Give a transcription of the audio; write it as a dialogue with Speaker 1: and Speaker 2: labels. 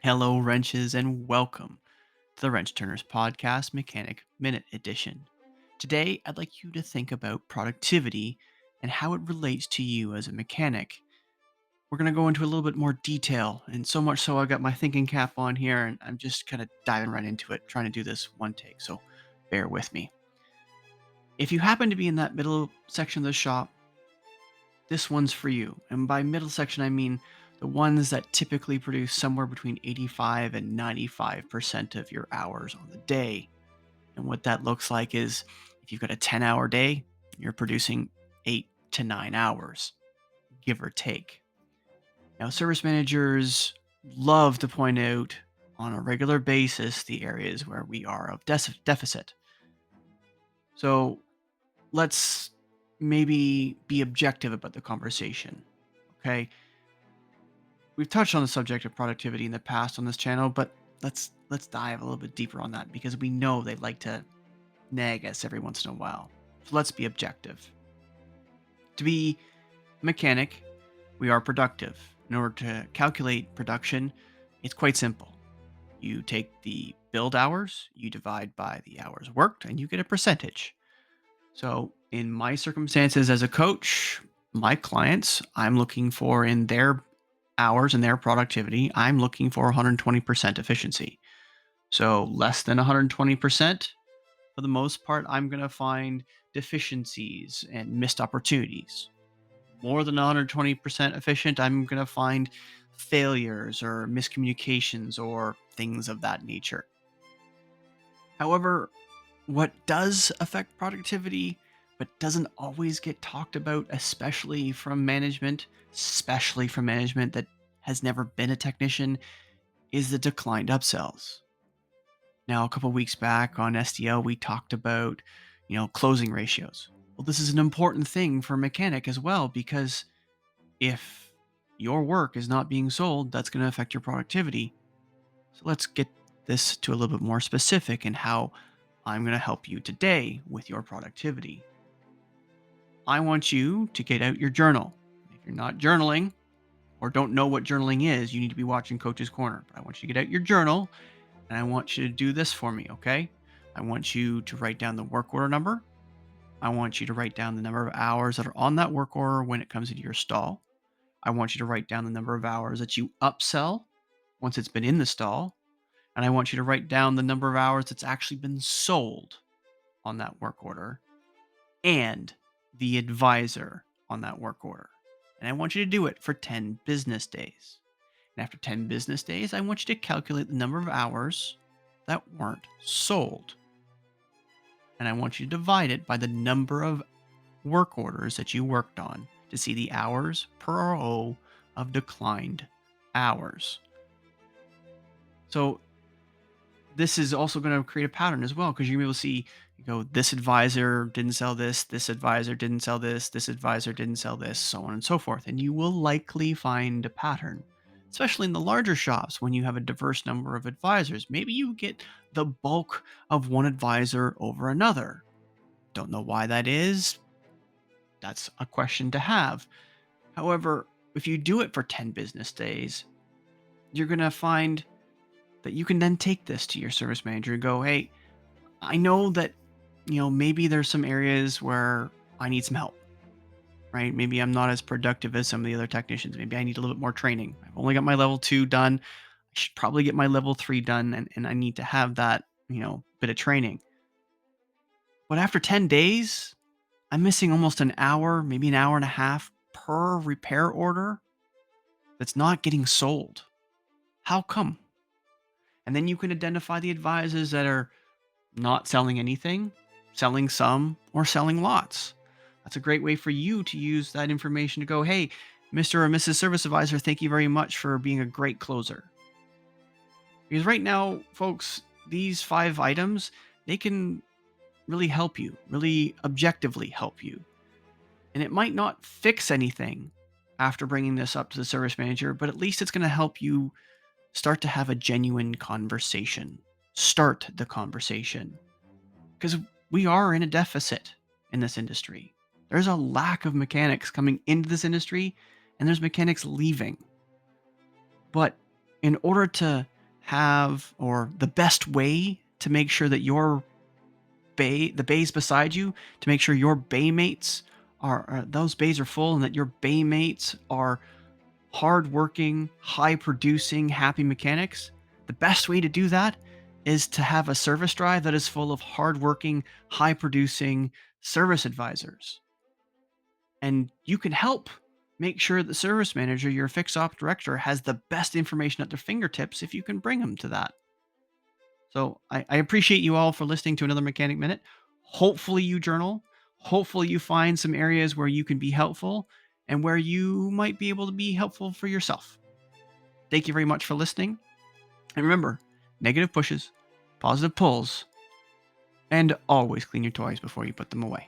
Speaker 1: Hello, wrenches, and welcome to the Wrench Turners Podcast Mechanic Minute Edition. Today, I'd like you to think about productivity and how it relates to you as a mechanic. We're going to go into a little bit more detail, and so much so I got my thinking cap on here, and I'm just kind of diving right into it, trying to do this one take, so bear with me. If you happen to be in that middle section of the shop, this one's for you. And by middle section, I mean the ones that typically produce somewhere between 85 and 95% of your hours on the day. And what that looks like is if you've got a 10-hour day, you're producing 8 to 9 hours, give or take. Now, service managers love to point out on a regular basis the areas where we are of deficit. So let's maybe be objective about the conversation. Okay. We've touched on the subject of productivity in the past on this channel, but let's dive a little bit deeper on that because we know they like to nag us every once in a while. So let's be objective. To be a mechanic, we are productive. In order to calculate production, it's quite simple. You take the build hours, you divide by the hours worked, and you get a percentage. So, in my circumstances as a coach, my clients, I'm looking for in their hours and their productivity, I'm looking for 120% efficiency. So, less than 120%, for the most part, I'm going to find deficiencies and missed opportunities. More than 120% efficient, I'm going to find failures or miscommunications or things of that nature. However, what does affect productivity but doesn't always get talked about, especially from management that has never been a technician, is the declined upsells. Now, a couple of weeks back on SDL, we talked about, closing ratios. Well, this is an important thing for a mechanic as well, because if your work is not being sold, that's going to affect your productivity. So let's get this to a little bit more specific in how I'm going to help you today with your productivity. I want you to get out your journal. If you're not journaling or don't know what journaling is, you need to be watching Coach's Corner. But I want you to get out your journal and I want you to do this for me, okay? I want you to write down the work order number. I want you to write down the number of hours that are on that work order when it comes into your stall. I want you to write down the number of hours that you upsell once it's been in the stall. And I want you to write down the number of hours that's actually been sold on that work order and the advisor on that work order. And I want you to do it for 10 business days. And after 10 business days, I want you to calculate the number of hours that weren't sold. And I want you to divide it by the number of work orders that you worked on to see the hours per RO of declined hours. So this is also going to create a pattern as well because you're going to be able to see, this advisor didn't sell this advisor didn't sell this advisor didn't sell this, so on and so forth. And you will likely find a pattern, especially in the larger shops when you have a diverse number of advisors. Maybe you get the bulk of one advisor over another. Don't know why that is. That's a question to have. However, if you do it for 10 business days, you're going to find that you can then take this to your service manager and go, hey, I know that, maybe there's some areas where I need some help, right? Maybe I'm not as productive as some of the other technicians. Maybe I need a little bit more training. I've only got my level 2 done. I should probably get my level 3 done, and I need to have that, bit of training. But after 10 days, I'm missing almost an hour, maybe an hour and a half per repair order that's not getting sold. How come? And then you can identify the advisors that are not selling anything, selling some, or selling lots. That's a great way for you to use that information to go, hey, Mr. or Mrs. Service Advisor, thank you very much for being a great closer. Because right now, folks, these 5 items, they can really help you, really objectively help you. And it might not fix anything after bringing this up to the service manager, but at least it's going to help you start to have a genuine conversation. Start the conversation. Because we are in a deficit in this industry. There's a lack of mechanics coming into this industry, and there's mechanics leaving. But in order to have, or the best way to make sure that the bays beside you, to make sure your bay mates those bays are full and that your bay mates are hardworking, high producing, happy mechanics, the best way to do that is to have a service drive that is full of hardworking, high producing service advisors. And you can help make sure the service manager, your fix op director, has the best information at their fingertips if you can bring them to that. So I appreciate you all for listening to another Mechanic Minute. Hopefully you journal. Hopefully you find some areas where you can be helpful and where you might be able to be helpful for yourself. Thank you very much for listening. And remember, negative pushes, positive pulls, and always clean your toys before you put them away.